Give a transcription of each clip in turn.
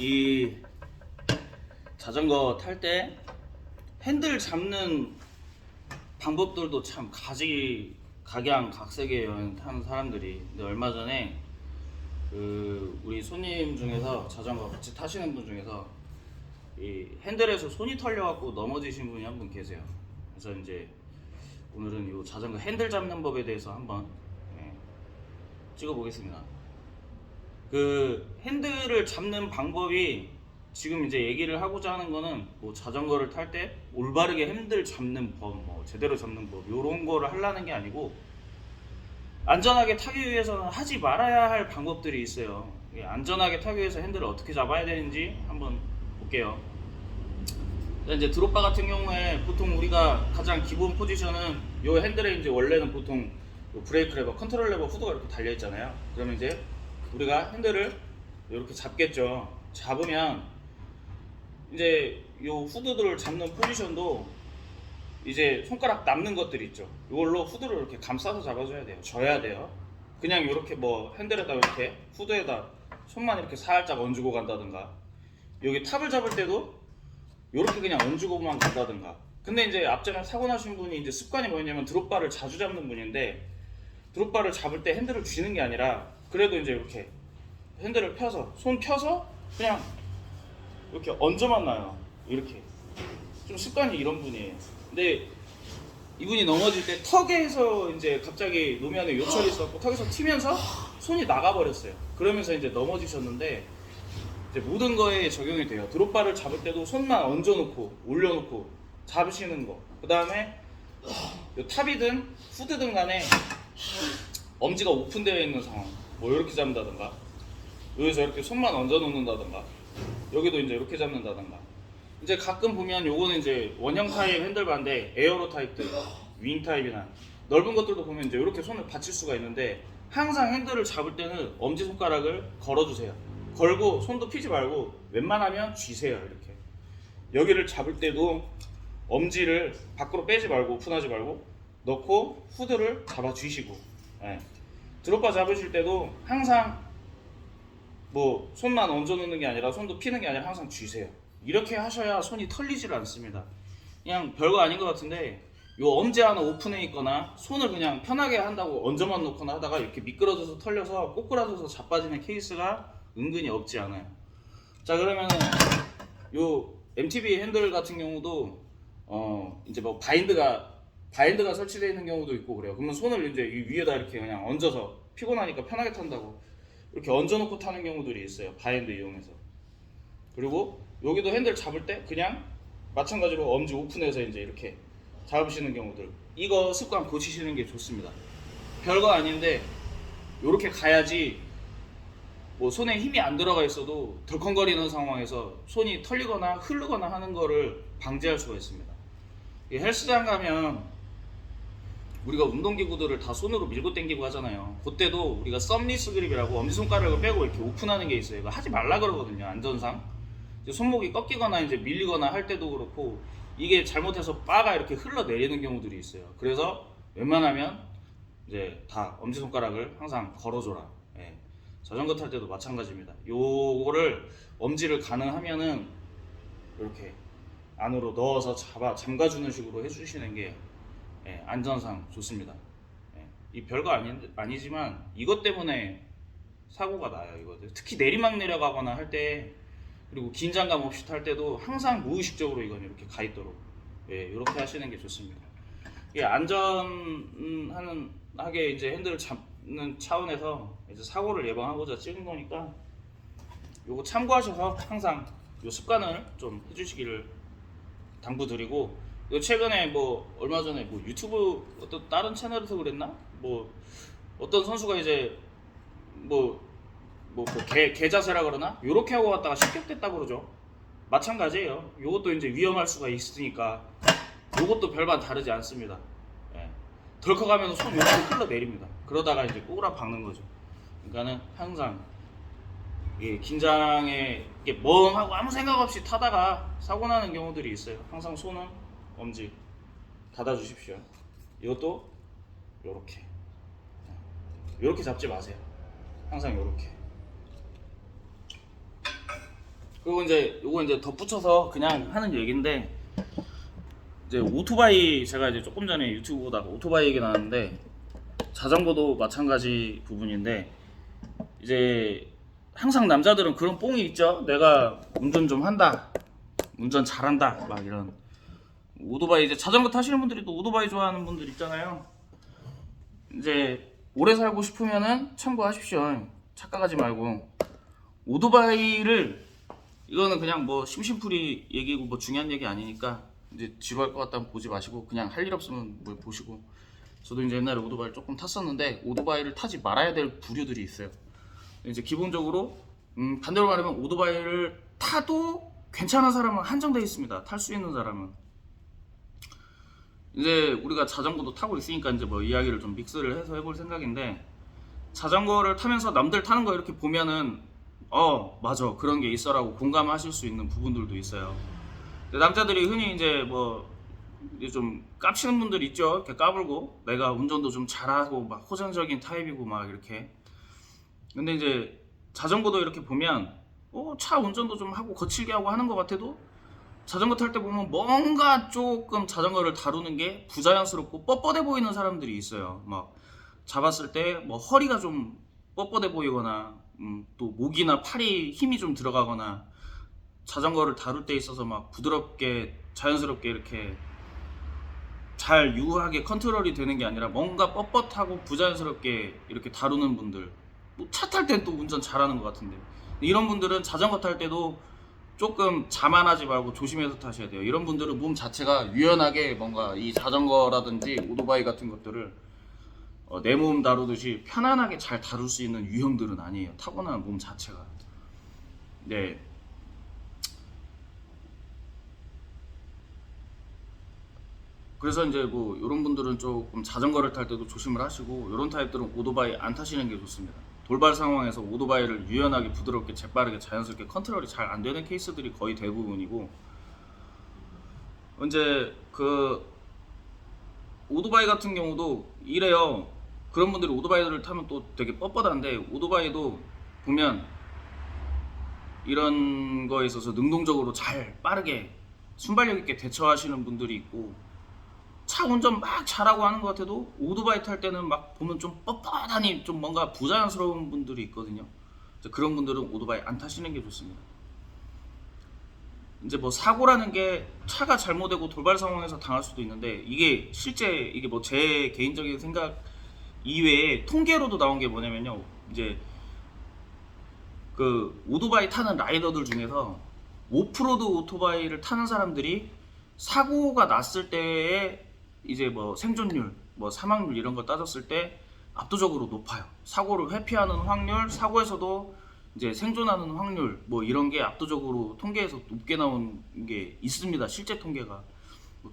이 자전거 탈 때 핸들 잡는 방법들도 참 각양각색이에요, 타는 사람들이. 근데 얼마 전에 우리 손님 중에서 자전거 같이 타시는 분 중에서 이 핸들에서 손이 털려갖고 넘어지신 분이 한 분 계세요. 그래서 이제 오늘은 이 자전거 핸들 잡는 법에 대해서 한번 찍어보겠습니다. 그 핸들을 잡는 방법이 지금 이제 얘기를 하고자 하는 거는 뭐 자전거를 탈 때 올바르게 핸들 잡는 법, 뭐 제대로 잡는 법 요런 거를 하려는 게 아니고 안전하게 타기 위해서는 하지 말아야 할 방법들이 있어요. 안전하게 타기 위해서 핸들을 어떻게 잡아야 되는지 한번 볼게요. 이제 드롭바 같은 경우에 보통 우리가 가장 기본 포지션은 요 핸들에 이제 원래는 보통 브레이크 레버, 컨트롤 레버 후드가 이렇게 달려 있잖아요. 그러면 이제 우리가 핸들을 이렇게 잡겠죠. 잡으면 이제 요 후드들을 잡는 포지션도 이제 손가락 남는 것들이 있죠. 이걸로 후드를 이렇게 감싸서 잡아줘야 돼요. 져야 돼요. 그냥 이렇게 뭐 핸들에다 이렇게 후드에다 손만 이렇게 살짝 얹고 간다든가, 여기 탑을 잡을 때도 이렇게 그냥 얹고만 간다든가. 근데 이제 앞전에 사고 나신 분이 이제 습관이 뭐였냐면 드롭바를 자주 잡는 분인데, 드롭바를 잡을 때 핸들을 쥐는 게 아니라 그래도 이제 이렇게 핸들을 펴서 손 펴서 그냥 이렇게 얹어만 놔요. 이렇게 좀 습관이 이런 분이에요. 근데 이분이 넘어질 때 턱에서 이제 갑자기 노면에 요철이 있었고 턱에서 튀면서 손이 나가버렸어요. 그러면서 이제 넘어지셨는데, 이제 모든 거에 적용이 돼요. 드롭바를 잡을 때도 손만 얹어놓고 올려놓고 잡으시는 거. 그 다음에 탑이든 후드든 간에 엄지가 오픈되어 있는 상황, 뭐 이렇게 잡는다든가, 여기서 이렇게 손만 얹어 놓는다든가, 여기도 이제 이렇게 잡는다든가. 이제 가끔 보면 요거는 이제 원형 타입 핸들바인데 에어로 타입들, 윙 타입이나 넓은 것들도 보면 이제 이렇게 손을 받칠 수가 있는데, 항상 핸들을 잡을 때는 엄지손가락을 걸어주세요. 걸고 손도 피지 말고 웬만하면 쥐세요. 이렇게 여기를 잡을 때도 엄지를 밖으로 빼지 말고 오픈하지 말고 넣고 후드를 잡아 쥐시고, 드롭바 잡으실 때도 항상 뭐 손만 얹어 놓는 게 아니라 손도 피는 게 아니라 항상 쥐세요. 이렇게 하셔야 손이 털리질 않습니다. 그냥 별거 아닌 것 같은데, 요 엄지 하나 오픈해 있거나 손을 그냥 편하게 한다고 얹어만 놓거나 하다가 이렇게 미끄러져서 털려서 꼬꾸라져서 자빠지는 케이스가 은근히 없지 않아요. 자, 그러면은 요 MTB 핸들 같은 경우도 이제 뭐 바인드가 설치되어 있는 경우도 있고 그래요. 그러면 손을 이제 이 위에다 이렇게 그냥 얹어서 피곤하니까 편하게 탄다고 이렇게 얹어놓고 타는 경우들이 있어요. 바인드 이용해서. 그리고 여기도 핸들 잡을 때 그냥 마찬가지로 엄지 오픈해서 이제 이렇게 잡으시는 경우들, 이거 습관 고치시는 게 좋습니다. 별거 아닌데 이렇게 가야지 뭐 손에 힘이 안 들어가 있어도 덜컹거리는 상황에서 손이 털리거나 흐르거나 하는 거를 방지할 수가 있습니다. 헬스장 가면 우리가 운동기구들을 다 손으로 밀고 당기고 하잖아요. 그때도 우리가 썸리스 그립이라고 엄지손가락을 빼고 이렇게 오픈하는 게 있어요. 이거 하지 말라 그러거든요, 안전상. 이제 손목이 꺾이거나 이제 밀리거나 할 때도 그렇고, 이게 잘못해서 바가 이렇게 흘러내리는 경우들이 있어요. 그래서 웬만하면 이제 다 엄지손가락을 항상 걸어줘라. 자전거 탈 때도 마찬가지입니다. 요거를 엄지를 가능하면은 이렇게 안으로 넣어서 잠가주는 식으로 해주시는 게 안전상 좋습니다. 이 별거 아니지만 이것 때문에 사고가 나요. 이거 특히 내리막 내려가거나 할 때, 그리고 긴장감 없이 탈 때도 항상 무의식적으로 이건 이렇게 가 있도록 이렇게 하시는 게 좋습니다. 안전하게 이제 핸들을 잡는 차원에서 이제 사고를 예방하고자 찍은 거니까 요거 참고하셔서 항상 요 습관을 좀 해주시기를 당부드리고, 요 최근에 뭐 얼마 전에 뭐 유튜브 어떤 다른 채널에서 그랬나? 뭐 어떤 선수가 이제 개자세라 그러나? 요렇게 하고 갔다가 실격됐다고 그러죠. 마찬가지예요. 요것도 이제 위험할 수가 있으니까 요것도 별반 다르지 않습니다. 덜컥하면 손 이렇게 흘러내립니다. 그러다가 이제 꼬라 박는 거죠. 그러니까는 항상 긴장에 멍하고 아무 생각 없이 타다가 사고 나는 경우들이 있어요. 항상 손은 엄지 닫아 주십시오. 이것도 요렇게 잡지 마세요. 항상 요렇게. 그리고 이제 요거 이제 덧붙여서 그냥 하는 얘기인데, 이제 오토바이 제가 이제 조금 전에 유튜브 보다가 오토바이 얘기 나왔는데, 자전거도 마찬가지 부분인데, 이제 항상 남자들은 그런 뽕이 있죠. 내가 운전 좀 한다, 운전 잘한다, 막 이런. 오토바이, 이제 자전거 타시는 분들이 또 오토바이 좋아하는 분들 있잖아요. 이제 오래 살고 싶으면은 참고하십시오. 착각하지 말고. 오토바이를, 이거는 그냥 뭐 심심풀이 얘기고 뭐 중요한 얘기 아니니까 이제 지루할 것 같다면 보지 마시고, 그냥 할 일 없으면 뭐 보시고. 저도 이제 옛날에 오토바이를 조금 탔었는데, 오토바이를 타지 말아야 될 부류들이 있어요. 이제 기본적으로 반대로 말하면 오토바이를 타도 괜찮은 사람은 한정되어 있습니다. 탈 수 있는 사람은. 이제 우리가 자전거도 타고 있으니까 이제 뭐 이야기를 좀 믹스를 해서 해볼 생각인데, 자전거를 타면서 남들 타는 거 이렇게 보면은 맞아, 그런 게 있어라고 공감하실 수 있는 부분들도 있어요. 근데 남자들이 흔히 이제 뭐 이제 좀 깝치는 분들 있죠. 이렇게 까불고, 내가 운전도 좀 잘하고 막 호전적인 타입이고 막 이렇게. 근데 이제 자전거도 이렇게 보면 차 운전도 좀 하고 거칠게 하고 하는 것 같아도, 자전거 탈 때 보면 뭔가 조금 자전거를 다루는 게 부자연스럽고 뻣뻣해 보이는 사람들이 있어요. 막 잡았을 때 뭐 허리가 좀 뻣뻣해 보이거나, 또 목이나 팔이 힘이 좀 들어가거나, 자전거를 다룰 때 있어서 막 부드럽게 자연스럽게 이렇게 잘 유하게 컨트롤이 되는 게 아니라 뭔가 뻣뻣하고 부자연스럽게 이렇게 다루는 분들, 뭐 차 탈 땐 또 운전 잘하는 것 같은데, 이런 분들은 자전거 탈 때도 조금 자만하지 말고 조심해서 타셔야 돼요. 이런 분들은 몸 자체가 유연하게, 뭔가 이 자전거라든지 오토바이 같은 것들을 내 몸 다루듯이 편안하게 잘 다룰 수 있는 유형들은 아니에요. 타고난 몸 자체가. 네. 그래서 이제 뭐 이런 분들은 조금 자전거를 탈 때도 조심을 하시고, 이런 타입들은 오토바이 안 타시는 게 좋습니다. 돌발 상황에서 오토바이를 유연하게 부드럽게 재빠르게 자연스럽게 컨트롤이 잘 안 되는 케이스들이 거의 대부분이고, 이제 그 오토바이 같은 경우도 이래요. 그런 분들이 오토바이를 타면 또 되게 뻣뻣한데, 오토바이도 보면 이런 거에 있어서 능동적으로 잘 빠르게 순발력 있게 대처하시는 분들이 있고, 차 운전 막 잘하고 하는 것 같아도 오토바이 탈 때는 막 보면 좀 뻣뻣하니 좀 뭔가 부자연스러운 분들이 있거든요. 그런 분들은 오토바이 안 타시는 게 좋습니다. 이제 뭐 사고라는 게 차가 잘못되고 돌발 상황에서 당할 수도 있는데, 이게 실제 이게 뭐 제 개인적인 생각 이외에 통계로도 나온 게 뭐냐면요. 이제 그 오토바이 타는 라이더들 중에서 오프로드 오토바이를 타는 사람들이 사고가 났을 때에 이제 뭐 생존율, 뭐 사망률 이런 거 따졌을 때 압도적으로 높아요. 사고를 회피하는 확률, 사고에서도 이제 생존하는 확률, 뭐 이런 게 압도적으로 통계에서 높게 나온 게 있습니다. 실제 통계가.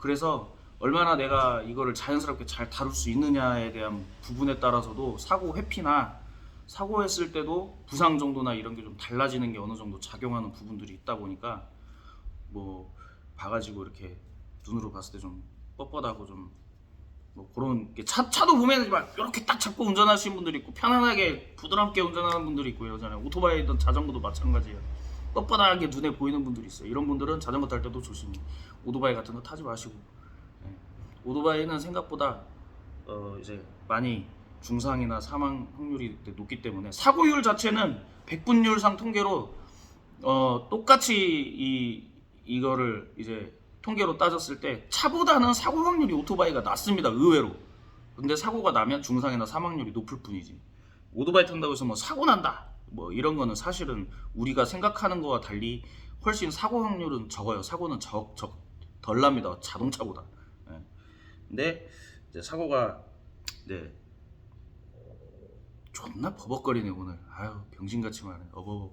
그래서 얼마나 내가 이거를 자연스럽게 잘 다룰 수 있느냐에 대한 부분에 따라서도 사고 회피나 사고했을 때도 부상 정도나 이런 게 좀 달라지는 게 어느 정도 작용하는 부분들이 있다 보니까, 뭐 봐가지고 이렇게 눈으로 봤을 때 좀 뻣뻣하고 좀 뭐 그런 게 차도 보면 막 이렇게 딱 잡고 운전하시는 분들이 있고, 편안하게 부드럽게 운전하는 분들이 있고 이러잖아요. 오토바이든 자전거도 마찬가지예요. 뻣뻣하게 눈에 보이는 분들이 있어요. 이런 분들은 자전거 탈 때도 조심히 오토바이 같은 거 타지 마시고. 네. 오토바이는 생각보다 이제 많이 중상이나 사망 확률이 높기 때문에, 사고율 자체는 백분율상 통계로 똑같이 이거를 이제 통계로 따졌을 때 차보다는 사고 확률이 오토바이가 낮습니다. 의외로. 근데 사고가 나면 중상이나 사망률이 높을 뿐이지, 오토바이 탄다고 해서 뭐 사고 난다 뭐 이런 거는 사실은 우리가 생각하는 거와 달리 훨씬 사고 확률은 적어요. 사고는 덜 납니다. 자동차보다. 예. 근데 이제 사고가, 네, 존나 버벅거리네 오늘. 아유 병신같이 말해. 어버버버.